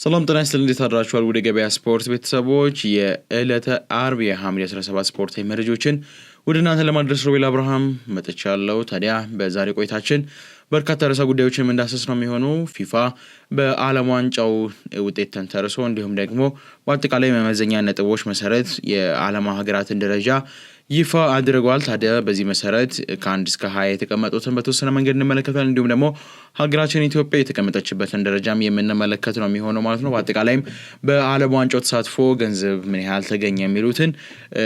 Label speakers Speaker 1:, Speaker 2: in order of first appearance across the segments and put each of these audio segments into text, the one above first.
Speaker 1: ሰላም ጤና ይስጥልኝ እንዴት አድራችኋል? ወደ ገበያ ስፖርት ቤተሰቦች የዕለተ አርብ የሐምሌ 17 ስፖርታዊ መረጃዎችን ወደ እናንተ ለማድረስ ሮቤል አብርሃም መጥቻለሁ። ታዲያ በዛሬ ቆይታችን በርካታ ርዕሰ ጉዳዮችን የምንዳስስ ነው የሚሆነው። ፊፋ በዓለም ዋንጫው ውጤት ተንተርሶ እንዲሁም ደግሞ በአጠቃላይ መመዘኛ ነጥቦች መሰረት የዓለም ሀገራትን ደረጃ ይፋ አድርጓል። ታዲያ በዚህ መሰረት ከ1 እስከ 20 የተቀመጡትን በተወሰነ መንገድ እንመለከታለን። እንዲሁም ደግሞ ሀገራችን ኢትዮጵያ የተቀመጠችበትን ደረጃም የምንመለከት ነው የሚሆነው ማለት ነው። በአጠቃላይም በዓለም ዋንጫው ተሳትፎ ገንዘብ ምን ያህል ተገኘ የሚሉትን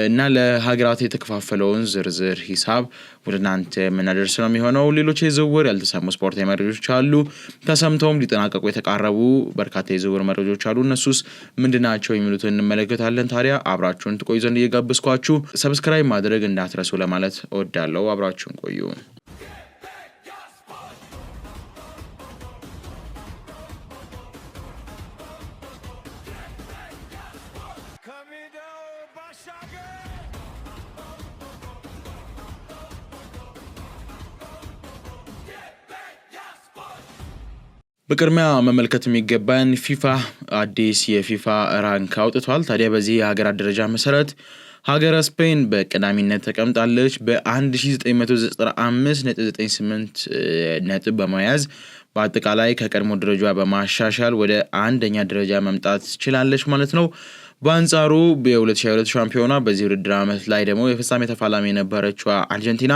Speaker 1: እና ለሀገራት የተከፋፈለውን ዝርዝር ሂሳብ ወደ እናንተ የምናደርስ ነው የሚሆነው። ሌሎች የዝውውር ያልተሰሙ ስፖርታዊ መረጃዎች አሉ። ተሰምተውም ሊጠናቀቁ የተቃረቡ በርካታ የዝውውር መረጃዎች አሉ። እነሱስ ምንድናቸው የሚሉትን እንመለከታለን። ታዲያ አብራችሁን ትቆዩ ዘንድ እየጋበዝኳችሁ ሰብስክራይብ ማድረግ እንዳትረሱ ለማለት እወዳለሁ። አብራችሁን ቆዩ። በቅድሚያ መመልከት የሚገባን ፊፋ አዲስ የፊፋ ራንክ አውጥቷል። ታዲያ በዚህ የሀገራት ደረጃ መሰረት ሀገረ ስፔን በቀዳሚነት ተቀምጣለች በ1995.98 ነጥብ በመያዝ በአጠቃላይ ከቀድሞ ደረጃ በማሻሻል ወደ አንደኛ ደረጃ መምጣት ትችላለች ማለት ነው። በአንጻሩ በ2022 ሻምፒዮና በዚህ ውድድር ዓመት ላይ ደግሞ የፍጻሜ ተፋላሚ የነበረችው አርጀንቲና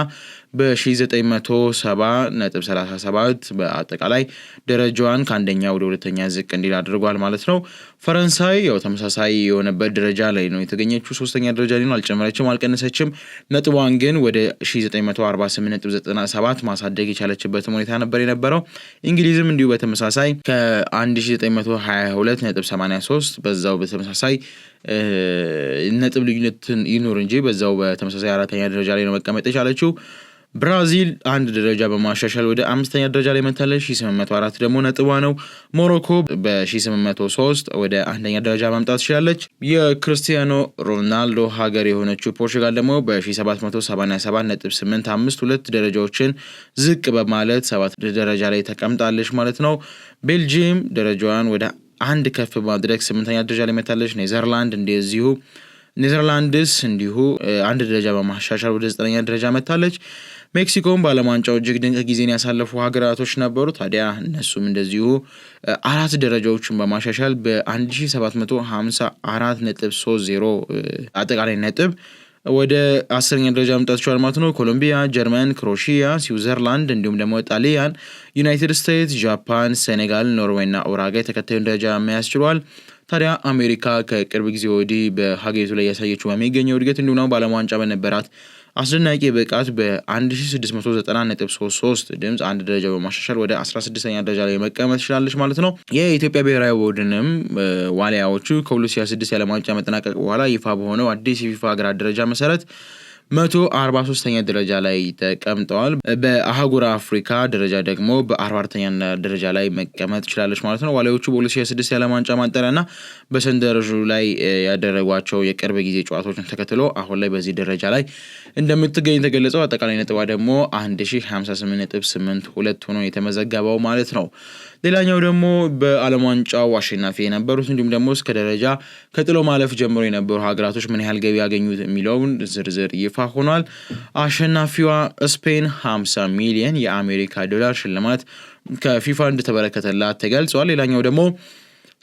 Speaker 1: በ1970.37 በአጠቃላይ ደረጃዋን ከአንደኛ ወደ ሁለተኛ ዝቅ እንዲል አድርጓል ማለት ነው። ፈረንሳይ ያው ተመሳሳይ የሆነበት ደረጃ ላይ ነው የተገኘችው። ሶስተኛ ደረጃ ላይ ነው፣ አልጨመረችም አልቀነሰችም። ነጥቧን ግን ወደ 1948.97 ማሳደግ የቻለችበት ሁኔታ ነበር የነበረው። እንግሊዝም እንዲሁ በተመሳሳይ ከ1922.83 በዛው በተመሳሳይ ነጥብ ልዩነትን ይኖር እንጂ በዛው በተመሳሳይ አራተኛ ደረጃ ላይ ነው መቀመጥ የቻለችው። ብራዚል አንድ ደረጃ በማሻሻል ወደ አምስተኛ ደረጃ ላይ መጥታለች። 804 ደግሞ ነጥቧ ነው። ሞሮኮ በ803 ወደ አንደኛ ደረጃ ማምጣት ትችላለች። የክርስቲያኖ ሮናልዶ ሀገር የሆነችው ፖርቹጋል ደግሞ በ777.852 ሁለት ደረጃዎችን ዝቅ በማለት 7 ደረጃ ላይ ተቀምጣለች ማለት ነው። ቤልጂየም ደረጃዋን ወደ አንድ ከፍ በማድረግ 8ኛ ደረጃ ላይ መጥታለች። ኔዘርላንድስ እንዲሁ አንድ ደረጃ በማሻሻል ወደ 9ኛ ደረጃ መጥታለች። ሜክሲኮም በዓለም ዋንጫው እጅግ ድንቅ ጊዜን ያሳለፉ ሀገራቶች ነበሩ። ታዲያ እነሱም እንደዚሁ 4 ደረጃዎችን በማሻሻል በ1754.30 አጠቃላይ ነጥብ ወደ 10ኛ ደረጃ መምጣት ችሏል ማለት ነው። ኮሎምቢያ፣ ጀርመን፣ ክሮሺያ፣ ስዊዘርላንድ እንዲሁም ደግሞ ጣሊያን፣ ዩናይትድ ስቴትስ፣ ጃፓን፣ ሴኔጋል፣ ኖርዌይ እና ኡራጋይ ተከታዩን ደረጃ መያዝ ችሏል። ታዲያ አሜሪካ ከቅርብ ጊዜ ወዲህ በሀገሪቱ ላይ ያሳየችው በሚገኘው እድገት እንዲሁም ደግሞ በዓለም ዋንጫ በነበራት አስደናቂ ብቃት በ1690.33 ድምፅ አንድ ደረጃ በማሻሻል ወደ 16ኛ ደረጃ ላይ መቀመጥ ትችላለች ማለት ነው። የኢትዮጵያ ብሔራዊ ቡድንም ዋሊያዎቹ ከ2026 የዓለም ዋንጫ መጠናቀቅ በኋላ ይፋ በሆነው አዲስ የፊፋ ሀገራት ደረጃ መሰረት 143ኛ ደረጃ ላይ ተቀምጠዋል። በአህጉር አፍሪካ ደረጃ ደግሞ በ44ኛ ደረጃ ላይ መቀመጥ ትችላለች ማለት ነው። ዋሊያዎቹ በ2026 የዓለም ዋንጫ ማጣሪያና በሰንጠረዡ ላይ ያደረጓቸው የቅርብ ጊዜ ጨዋታዎችን ተከትሎ አሁን ላይ በዚህ ደረጃ ላይ እንደምትገኝ ተገለጸው። አጠቃላይ ነጥቧ ደግሞ 1058.82 ሆኖ የተመዘገበው ማለት ነው። ሌላኛው ደግሞ በዓለም ዋንጫው አሸናፊ የነበሩት እንዲሁም ደግሞ እስከ ደረጃ ከጥሎ ማለፍ ጀምሮ የነበሩ ሀገራቶች ምን ያህል ገቢ ያገኙት የሚለውን ዝርዝር ይፋ ሆኗል። አሸናፊዋ ስፔን 50 ሚሊዮን የአሜሪካ ዶላር ሽልማት ከፊፋ እንደተበረከተላት ተገልጿል። ሌላኛው ደግሞ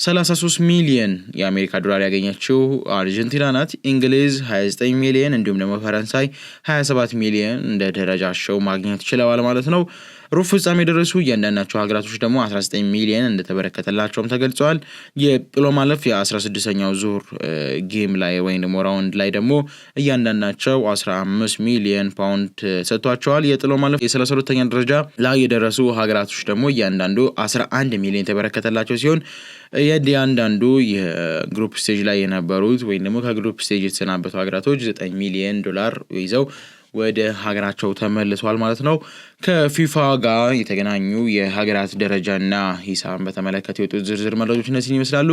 Speaker 1: 33 ሚሊዮን የአሜሪካ ዶላር ያገኘችው አርጀንቲና ናት። እንግሊዝ 29 ሚሊዮን እንዲሁም ደግሞ ፈረንሳይ 27 ሚሊዮን እንደ ደረጃቸው ማግኘት ችለዋል ማለት ነው። ሩብ ፍጻሜ የደረሱ እያንዳንዳቸው ሀገራቶች ደግሞ 19 ሚሊዮን እንደተበረከተላቸውም ተገልጿል። የጥሎ ማለፍ የ16ኛው ዙር ጌም ላይ ወይም ደግሞ ራውንድ ላይ ደግሞ እያንዳንዳቸው 15 ሚሊዮን ፓውንድ ሰጥቷቸዋል። የጥሎ ማለፍ የ32ኛ ደረጃ ላይ የደረሱ ሀገራቶች ደግሞ እያንዳንዱ 11 ሚሊዮን የተበረከተላቸው ሲሆን የእያንዳንዱ የግሩፕ ስቴጅ ላይ የነበሩት ወይም ደግሞ ከግሩፕ ስቴጅ የተሰናበቱ ሀገራቶች 9 ሚሊዮን ዶላር ይዘው ወደ ሀገራቸው ተመልሷል ማለት ነው። ከፊፋ ጋር የተገናኙ የሀገራት ደረጃና ሂሳብን በተመለከተ የወጡት ዝርዝር መረጃዎች እነዚህን ይመስላሉ።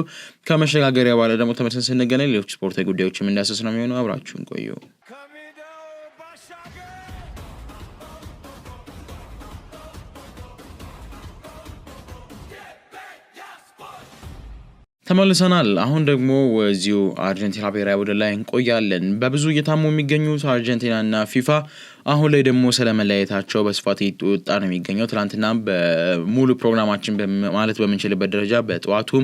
Speaker 1: ከመሸጋገሪያ በኋላ ደግሞ ተመልሰን ስንገናኝ ሌሎች ስፖርታዊ ጉዳዮችም እንዳሰስ ነው የሚሆነው። አብራችሁን ቆዩ። ተመልሰናል። አሁን ደግሞ ወዚሁ አርጀንቲና ብሔራዊ ቡድን ላይ እንቆያለን። በብዙ እየታሙ የሚገኙት አርጀንቲናና ፊፋ አሁን ላይ ደግሞ ስለመለያየታቸው በስፋት እየወጣ ነው የሚገኘው። ትናንትና በሙሉ ፕሮግራማችን ማለት በምንችልበት ደረጃ በጠዋቱም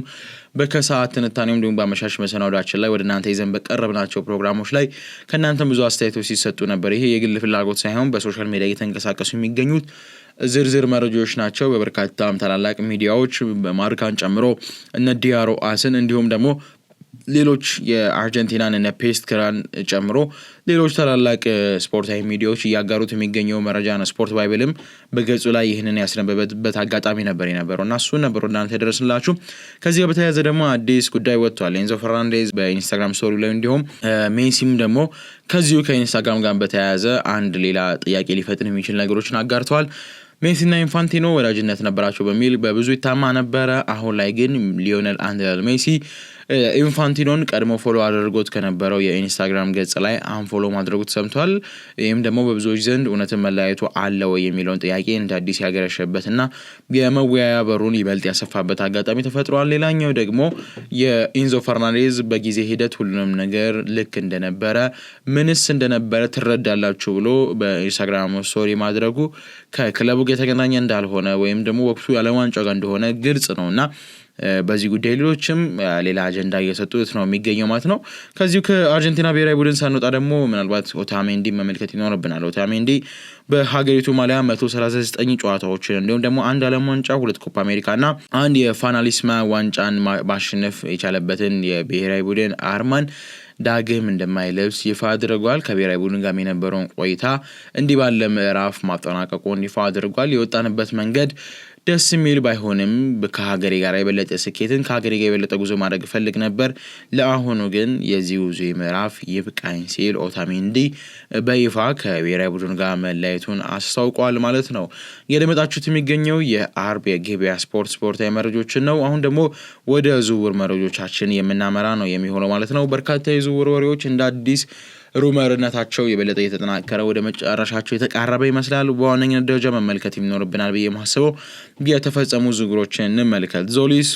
Speaker 1: በከሰዓት ትንታኔም ደግሞ በአመሻሽ መሰናዶአችን ላይ ወደ እናንተ ይዘን በቀረብናቸው ፕሮግራሞች ላይ ከእናንተም ብዙ አስተያየቶች ሲሰጡ ነበር። ይሄ የግል ፍላጎት ሳይሆን በሶሻል ሚዲያ እየተንቀሳቀሱ የሚገኙት ዝርዝር መረጃዎች ናቸው። በበርካታም ታላላቅ ሚዲያዎች በማርካን ጨምሮ እነ ዲያሮ አስን እንዲሁም ደግሞ ሌሎች የአርጀንቲናን እነ ፔስትክራን ጨምሮ ሌሎች ታላላቅ ስፖርታዊ ሚዲያዎች እያጋሩት የሚገኘው መረጃ ነው። ስፖርት ባይብልም በገጹ ላይ ይህንን ያስነበበበት አጋጣሚ ነበር የነበረውና እሱ ነበር እናንተ ደረስላችሁ። ከዚህ በተያያዘ ደግሞ አዲስ ጉዳይ ወጥቷል። ኤንዞ ፈርናንዴዝ በኢንስታግራም ስቶሪ ላይ እንዲሁም ሜሲም ደግሞ ከዚሁ ከኢንስታግራም ጋር በተያያዘ አንድ ሌላ ጥያቄ ሊፈጥን የሚችል ነገሮችን አጋርተዋል። ሜሲና ኢንፋንቲኖ ወዳጅነት ነበራቸው በሚል በብዙ ይታማ ነበረ። አሁን ላይ ግን ሊዮኔል አንድሬስ ሜሲ ኢንፋንቲኖን ቀድሞ ፎሎ አድርጎት ከነበረው የኢንስታግራም ገጽ ላይ አንፎሎ ማድረጉ ተሰምቷል። ይህም ደግሞ በብዙዎች ዘንድ እውነትን መለያየቱ አለ ወይ የሚለውን ጥያቄ እንደ አዲስ ያገረሸበትና የመወያያ በሩን ይበልጥ ያሰፋበት አጋጣሚ ተፈጥሯል። ሌላኛው ደግሞ የኤንዞ ፈርናንዴዝ በጊዜ ሂደት ሁሉንም ነገር ልክ እንደነበረ ምንስ እንደነበረ ትረዳላችሁ ብሎ በኢንስታግራም ስቶሪ ማድረጉ ከክለቡ ጋር የተገናኘ እንዳልሆነ ወይም ደግሞ ወቅቱ የዓለም ዋንጫ ጋር እንደሆነ ግልጽ ነውና በዚህ ጉዳይ ሌሎችም ሌላ አጀንዳ እየሰጡት ነው የሚገኘው ማለት ነው። ከዚሁ ከአርጀንቲና ብሔራዊ ቡድን ሳንወጣ ደግሞ ምናልባት ኦታሜንዲ መመልከት ይኖርብናል። ኦታሜንዲ በሀገሪቱ ማሊያ 139 ጨዋታዎችን እንዲሁም ደግሞ አንድ ዓለም ዋንጫ፣ 2 ኮፓ አሜሪካና አንድ የፋናሊስማ ዋንጫን ማሸነፍ የቻለበትን የብሔራዊ ቡድን አርማን ዳግም እንደማይለብስ ይፋ አድርጓል። ከብሔራዊ ቡድን ጋር የነበረውን ቆይታ እንዲህ ባለ ምዕራፍ ማጠናቀቁን ይፋ አድርጓል። የወጣንበት መንገድ ደስ የሚል ባይሆንም ከሀገሬ ጋር የበለጠ ስኬትን ከሀገሬ ጋር የበለጠ ጉዞ ማድረግ ፈልግ ነበር። ለአሁኑ ግን የዚህ ጉዞ ምዕራፍ ይብቃኝ ሲል ኦታሜንዲ በይፋ ከብሔራዊ ቡድን ጋር መለያየቱን አስታውቋል ማለት ነው። የደመጣችሁት የሚገኘው የአርብ የገበያ ስፖርታዊ መረጃዎችን ነው። አሁን ደግሞ ወደ ዝውውር መረጃዎቻችን የምናመራ ነው የሚሆነው ማለት ነው። በርካታ የዝውውር ወሬዎች እንደ አዲስ ሩመርነታቸው የበለጠ የተጠናከረ ወደ መጨረሻቸው የተቃረበ ይመስላል። በዋነኝነት ደረጃ መመልከት የሚኖርብናል ብዬ ማስበው የተፈጸሙ ዝውውሮችን እንመልከት። ዞሊስ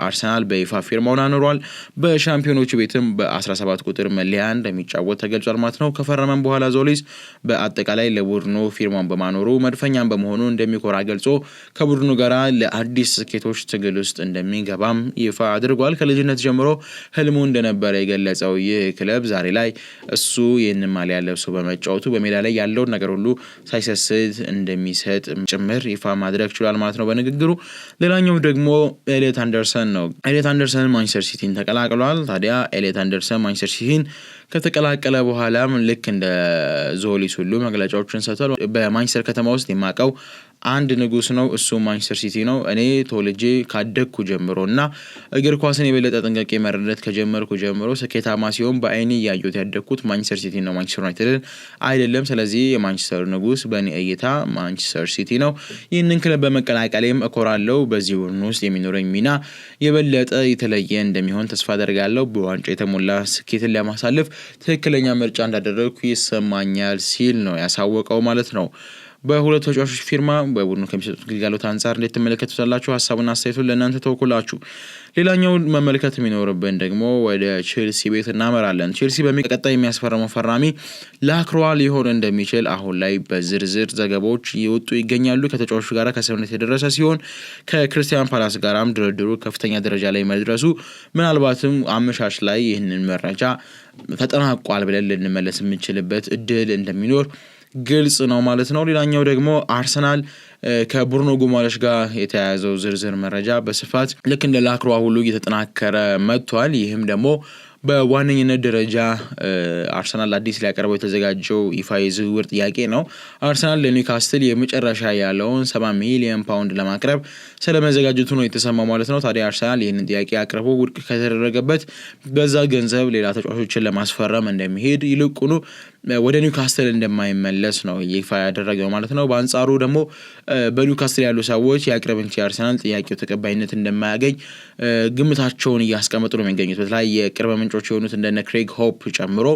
Speaker 1: አርሰናል በይፋ ፊርማውን አኑሯል። በሻምፒዮኖቹ ቤትም በ17 ቁጥር መለያ እንደሚጫወት ተገልጿል ማለት ነው። ከፈረመም በኋላ ዞሊስ በአጠቃላይ ለቡድኑ ፊርማውን በማኖሩ መድፈኛም በመሆኑ እንደሚኮራ ገልጾ ከቡድኑ ጋር ለአዲስ ስኬቶች ትግል ውስጥ እንደሚገባም ይፋ አድርጓል። ከልጅነት ጀምሮ ህልሙ እንደነበረ የገለጸው ይህ ክለብ ዛሬ ላይ እሱ ይህንን ማሊያ ለብሶ በመጫወቱ በሜዳ ላይ ያለውን ነገር ሁሉ ሳይሰስት እንደሚሰጥ ጭምር ይፋ ማድረግ ችሏል ማለት ነው በንግግሩ። ሌላኛው ደግሞ ኤሊዮት አንደርሰን ነው። ኤሊዮት አንደርሰን ማንቸስተር ሲቲን ተቀላቅሏል። ታዲያ ኤሊዮት አንደርሰን ማንቸስተር ሲቲን ከተቀላቀለ በኋላም ልክ እንደ ዞሊስ ሁሉ መግለጫዎችን ሰጥቷል። በማንቸስተር ከተማ ውስጥ የማውቀው አንድ ንጉስ ነው፣ እሱ ማንቸስተር ሲቲ ነው። እኔ ተወልጄ ካደግኩ ጀምሮና እግር ኳስን የበለጠ ጥንቃቄ መረዳት ከጀመርኩ ጀምሮ ስኬታማ ሲሆን በአይኔ ያየሁት ያደግኩት ማንቸስተር ሲቲ ነው፣ ማንቸስተር ዩናይትድን አይደለም። ስለዚህ የማንቸስተር ንጉስ በእኔ እይታ ማንቸስተር ሲቲ ነው። ይህንን ክለብ በመቀላቀሌም እኮራለሁ። በዚህ ቡድን ውስጥ የሚኖረኝ ሚና የበለጠ የተለየ እንደሚሆን ተስፋ አደርጋለሁ። በዋንጫ የተሞላ ስኬትን ለማሳለፍ ትክክለኛ ምርጫ እንዳደረግኩ ይሰማኛል ሲል ነው ያሳወቀው ማለት ነው። በሁለት ተጫዋቾች ፊርማ በቡድኑ ከሚሰጡት ግልጋሎት አንፃር እንዴት ተመለከቱታላችሁ? ሀሳቡና አስተያየቱን ለእናንተ ተወኩላችሁ። ሌላኛው መመልከት የሚኖርብን ደግሞ ወደ ቼልሲ ቤት እናመራለን። ቼልሲ በቀጣይ የሚያስፈርመው ፈራሚ ላክሮዋ ሊሆን እንደሚችል አሁን ላይ በዝርዝር ዘገባዎች እየወጡ ይገኛሉ። ከተጫዋቾቹ ጋር ከስምምነት የደረሰ ሲሆን ከክሪስታል ፓላስ ጋራም ድርድሩ ከፍተኛ ደረጃ ላይ መድረሱ ምናልባትም አመሻሽ ላይ ይህንን መረጃ ተጠናቋል ብለን ልንመለስ የምንችልበት እድል እንደሚኖር ግልጽ ነው ማለት ነው። ሌላኛው ደግሞ አርሰናል ከቡርኖ ጉማሬሽ ጋር የተያያዘው ዝርዝር መረጃ በስፋት ልክ እንደ ላክሮዋ ሁሉ እየተጠናከረ መጥቷል። ይህም ደግሞ በዋነኝነት ደረጃ አርሰናል አዲስ ሊያቀርበው የተዘጋጀው ይፋ የዝውውር ጥያቄ ነው። አርሰናል ለኒውካስትል የመጨረሻ ያለውን 70 ሚሊዮን ፓውንድ ለማቅረብ ስለመዘጋጀቱ ነው የተሰማው ማለት ነው። ታዲያ አርሰናል ይህንን ጥያቄ አቅርቦ ውድቅ ከተደረገበት በዛ ገንዘብ ሌላ ተጫዋቾችን ለማስፈረም እንደሚሄድ ይልቁኑ ወደ ኒውካስትል እንደማይመለስ ነው ይፋ ያደረገው ማለት ነው። በአንጻሩ ደግሞ በኒውካስትል ያሉ ሰዎች የአቅርብን አርሰናል ጥያቄው ተቀባይነት እንደማያገኝ ግምታቸውን እያስቀመጡ ነው የሚገኙት። በተለይ የቅርብ ምንጮች የሆኑት እንደነ ክሬግ ሆፕ ጨምሮ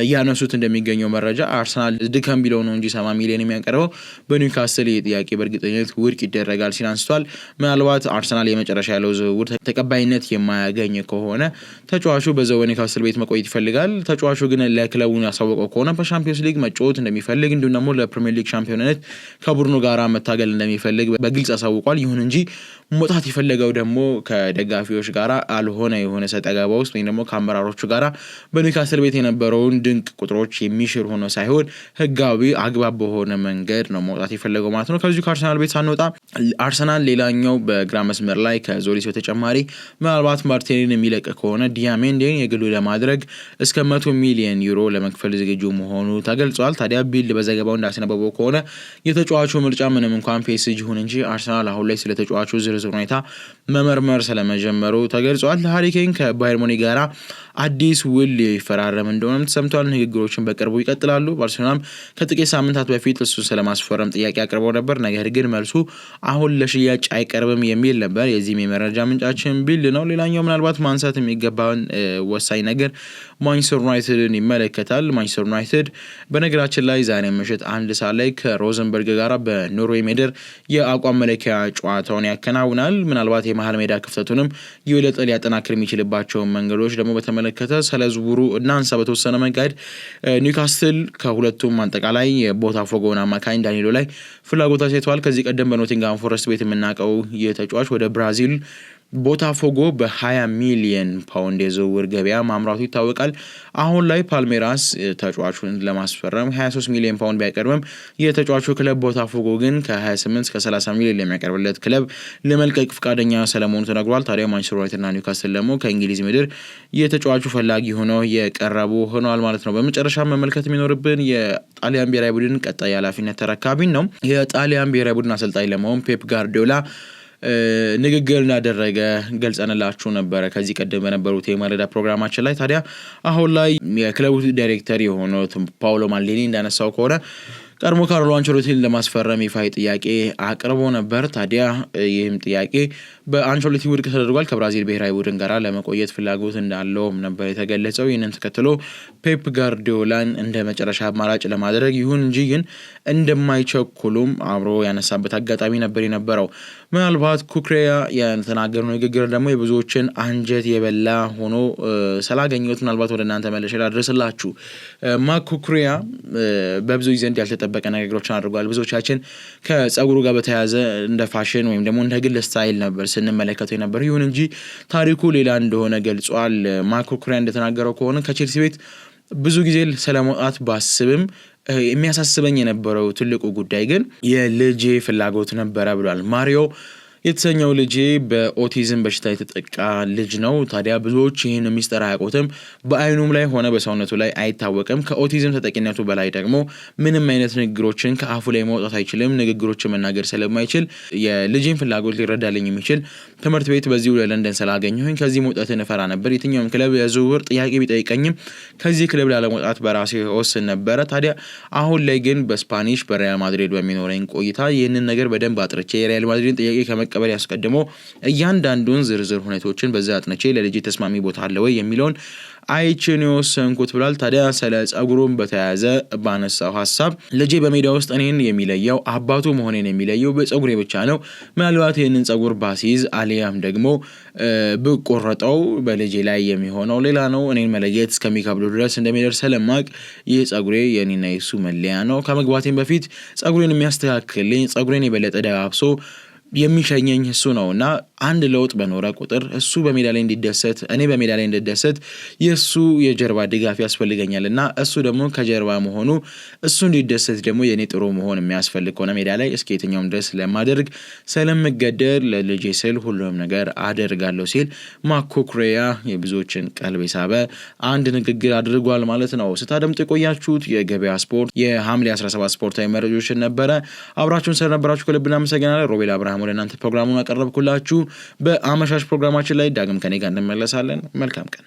Speaker 1: ያነሱት እንደሚገኘው መረጃ አርሰናል ድከም ቢለው ነው እንጂ 70 ሚሊዮን የሚያቀርበው በኒውካስትል ጥያቄ በእርግጠኝነት ውድቅ ይደረጋል ሲል አንስቷል። ምናልባት አርሰናል የመጨረሻ ያለው ዝውውር ተቀባይነት የማያገኝ ከሆነ ተጫዋቹ በዛው በኒውካስትል ቤት መቆየት ይፈልጋል። ተጫዋቹ ግን ለክለቡን ያሳወቀው ከሆነ በሻምፒዮንስ ሊግ መጫወት እንደሚፈልግ እንዲሁም ደግሞ ለፕሪሚየር ሊግ ሻምፒዮንነት ከቡድኑ ጋራ መታገል እንደሚፈልግ በግልጽ አሳውቋል። ይሁን እንጂ መውጣት የፈለገው ደግሞ ከደጋፊዎች ጋራ አልሆነ የሆነ ሰጣ ገባ ውስጥ ወይም ደግሞ ከአመራሮቹ ጋራ በኒውካስትል ቤት የነበረውን ድንቅ ቁጥሮች የሚሽር ሆኖ ሳይሆን ህጋዊ አግባብ በሆነ መንገድ ነው መውጣት የፈለገው ማለት ነው። ከዚሁ ከአርሰናል ቤት ሳንወጣ አርሰናል ሌላኛው በግራ መስመር ላይ ከዞሊስ በተጨማሪ ምናልባት ማርቲኔሊን የሚለቅ ከሆነ ዲያሜንዴን የግሉ ለማድረግ እስከ 100 ሚሊዮን ዩሮ ለመክፈል ዝግጁ መሆኑ ተገልጿል። ታዲያ ቢልድ በዘገባው እንዳስነበበው ከሆነ የተጫዋቹ ምርጫ ምንም እንኳን ፒኤስጂ ይሁን እንጂ አርሰናል አሁን ላይ ስለ ተጫዋቹ ዝርዝር ሁኔታ መመርመር ስለመጀመሩ ተገልጿል። ሃሪ ኬን ከባየር ሙኒክ ጋራ አዲስ ውል ይፈራረም እንደሆነም ተሰምቷል። ንግግሮችን በቅርቡ ይቀጥላሉ። ባርሴሎናም ከጥቂት ሳምንታት በፊት እሱን ስለማስፈረም ጥያቄ አቅርበው ነበር። ነገር ግን መልሱ አሁን ለሽያጭ አይቀርብም የሚል ነበር። የዚህም የመረጃ ምንጫችን ቢልድ ነው። ሌላኛው ምናልባት ማንሳት የሚገባውን ወሳኝ ነገር ማንቸስተር ዩናይትድን ይመለከታል። ማንቸስተር ዩናይትድ በነገራችን ላይ ዛሬ ምሽት 1 ሰዓት ላይ ከሮዘንበርግ ጋር በኖርዌይ ሜዳር የአቋም መለኪያ ጨዋታውን ያከናውናል። ምናልባት የመሃል ሜዳ ክፍተቱንም ይበልጥ ሊያጠናክር የሚችልባቸው መንገዶች ደግሞ በተመለከተ ስለዝውውሩ እናንሳ በተወሰነ መንገድ ኒውካስትል ከሁለቱም አጠቃላይ የቦታፎጎን አማካኝ ዳኒሎ ላይ ፍላጎት አሳይቷል። ከዚህ ቀደም በኖቲንግሃም ፎረስት ቤት የምናውቀው የተጫዋች ወደ ብራዚል ቦታፎጎ በ20 ሚሊዮን ፓውንድ የዝውውር ገበያ ማምራቱ ይታወቃል። አሁን ላይ ፓልሜራስ ተጫዋቹን ለማስፈረም 23 ሚሊዮን ፓውንድ ቢያቀርብም የተጫዋቹ ክለብ ቦታፎጎ ግን ከ28 እስከ 30 ሚሊዮን የሚያቀርብለት ክለብ ለመልቀቅ ፈቃደኛ ስለመሆኑ ተነግሯል። ታዲያ ማንቸስተር ዩናይትድ እና ኒውካስትል ደግሞ ከእንግሊዝ ምድር የተጫዋቹ ፈላጊ ሆነው የቀረቡ ሆነዋል ማለት ነው። በመጨረሻ መመልከት የሚኖርብን የጣሊያን ብሔራዊ ቡድን ቀጣይ ኃላፊነት ተረካቢን ነው። የጣሊያን ብሔራዊ ቡድን አሰልጣኝ ለመሆን ፔፕ ጋርዲዮላ ንግግር እንዳደረገ ገልጸንላችሁ ነበረ ከዚህ ቀደም በነበሩት የማለዳ ፕሮግራማችን ላይ። ታዲያ አሁን ላይ የክለቡ ዳይሬክተር የሆነው ፓውሎ ማልዲኒ እንዳነሳው ከሆነ ቀድሞ ካርሎ አንቸሎቲን ለማስፈረም ይፋዊ ጥያቄ አቅርቦ ነበር። ታዲያ ይህም ጥያቄ በአንቸሎቲ ውድቅ ተደርጓል። ከብራዚል ብሔራዊ ቡድን ጋር ለመቆየት ፍላጎት እንዳለውም ነበር የተገለጸው። ይህንን ተከትሎ ፔፕ ጋርዲዮላን እንደ መጨረሻ አማራጭ ለማድረግ ይሁን እንጂ ግን እንደማይቸኩሉም አብሮ ያነሳበት አጋጣሚ ነበር የነበረው። ምናልባት ኩክሬያ የተናገረው ንግግር ደግሞ የብዙዎችን አንጀት የበላ ሆኖ ስላገኘሁት ምናልባት ወደ እናንተ መለሼ ላድርስላችሁ። ማርክ ኩክሬያ በብዙ ዘንድ ያልተጠበቀ ነገሮችን አድርጓል። ብዙዎቻችን ከጸጉሩ ጋር በተያያዘ እንደ ፋሽን ወይም ደግሞ እንደ ግል ስታይል ነበር ስንመለከተው የነበር። ይሁን እንጂ ታሪኩ ሌላ እንደሆነ ገልጿል። ማርክ ኩክሬያ እንደተናገረው ከሆነ ከቼልሲ ቤት ብዙ ጊዜ ስለመውጣት ባስብም የሚያሳስበኝ የነበረው ትልቁ ጉዳይ ግን የልጄ ፍላጎት ነበረ ብሏል። ማሪዮ የተሰኘው ልጄ በኦቲዝም በሽታ የተጠቃ ልጅ ነው። ታዲያ ብዙዎች ይህን ሚስጥር አያውቁትም። በአይኑም ላይ ሆነ በሰውነቱ ላይ አይታወቅም። ከኦቲዝም ተጠቂነቱ በላይ ደግሞ ምንም አይነት ንግግሮችን ከአፉ ላይ ማውጣት አይችልም። ንግግሮችን መናገር ስለማይችል የልጄን ፍላጎት ሊረዳልኝ የሚችል ትምህርት ቤት በዚሁ ለለንደን ስላገኘሁኝ ከዚህ መውጣትን እፈራ ነበር። የትኛውም ክለብ የዝውውር ጥያቄ ቢጠይቀኝም ከዚህ ክለብ ላለመውጣት በራሴ ወስን ነበረ። ታዲያ አሁን ላይ ግን በስፓኒሽ በሪያል ማድሪድ በሚኖረኝ ቆይታ ይህንን ነገር በደንብ አጥርቼ የሪያል ማድሪድን ጥያቄ ቀበል ያስቀድሞ እያንዳንዱን ዝርዝር ሁኔታዎችን በዛ አጥንቼ ለልጄ ተስማሚ ቦታ አለ ወይ የሚለውን አይቼን የወሰንኩት ብሏል። ታዲያ ስለ ጸጉሩን በተያያዘ ባነሳው ሐሳብ ልጄ በሜዳ ውስጥ እኔን የሚለየው አባቱ መሆኔን የሚለየው በጸጉሬ ብቻ ነው። ምናልባት ይህንን ጸጉር ባሲዝ አሊያም ደግሞ ብቆረጠው በልጄ ላይ የሚሆነው ሌላ ነው። እኔን መለየት እስከሚከብዱ ድረስ እንደሚደርስ ስለማቅ ይህ ጸጉሬ የኔና የሱ መለያ ነው። ከመግባቴም በፊት ጸጉሬን የሚያስተካክልኝ ጸጉሬን የበለጠ ደባብሶ የሚሸኘኝ እሱ ነውና አንድ ለውጥ በኖረ ቁጥር እሱ በሜዳ ላይ እንዲደሰት እኔ በሜዳ ላይ እንድደሰት የሱ የጀርባ ድጋፍ ያስፈልገኛልና እሱ ደግሞ ከጀርባ መሆኑ እሱ እንዲደሰት ደግሞ የኔ ጥሩ መሆን የሚያስፈልግ ሆነ ሜዳ ላይ እስከ የትኛውም ድረስ ለማድረግ ስለምገደድ ለልጄ ስል ሁሉም ነገር አደርጋለሁ ሲል ማርክ ኩክሬያ የብዙዎችን ቀልብ ሳበ አንድ ንግግር አድርጓል ማለት ነው። ስታደምጡ የቆያችሁት የገበያ ስፖርት የሐምሌ 17 ስፖርታዊ መረጃዎችን ነበረ። አብራችሁን ስለነበራችሁ ከልብ እናመሰግናለን። ሮቤል አብርሃም ወደ እናንተ ፕሮግራሙን አቀረብኩላችሁ። በአመሻሽ ፕሮግራማችን ላይ ዳግም ከኔ ጋር እንመለሳለን። መልካም ቀን።